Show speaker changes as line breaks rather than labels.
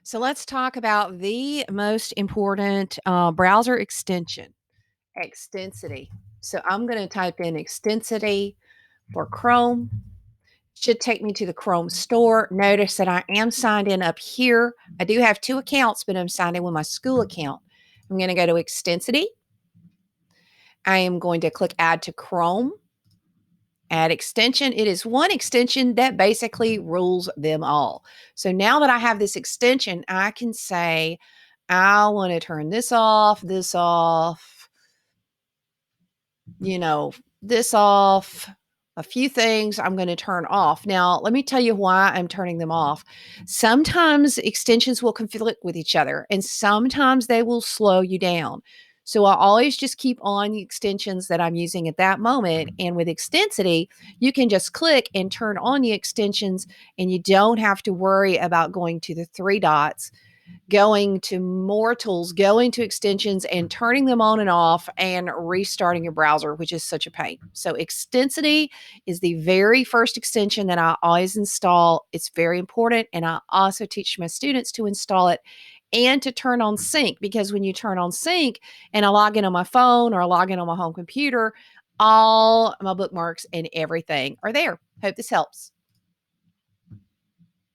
So let's talk about the most important browser extension, Extensity. So I'm going to type in Extensity for Chrome. Should take me to the Chrome store. Notice that I am signed in up here. I do have two accounts, but I'm signed in with my school account. I'm going to go to Extensity. I am going to click Add to Chrome. Add extension. It is one extension that basically rules them all. So now that I have this extension, I can say, I want to turn this off, you know, this off, a few things I'm going to turn off. Now, let me tell you why I'm turning them off. Sometimes extensions will conflict with each other, and sometimes they will slow you down. So I always just keep on the extensions that I'm using at that moment. And with Extensity, you can just click and turn on the extensions, and you don't have to worry about going to the three dots, going to more tools, going to extensions and turning them on and off and restarting your browser, which is such a pain. So Extensity is the very first extension that I always install. It's very important. And I also teach my students to install it and to turn on sync, because when you turn on sync and I log in on my phone or I log in on my home computer, all my bookmarks and everything are there. Hope this helps.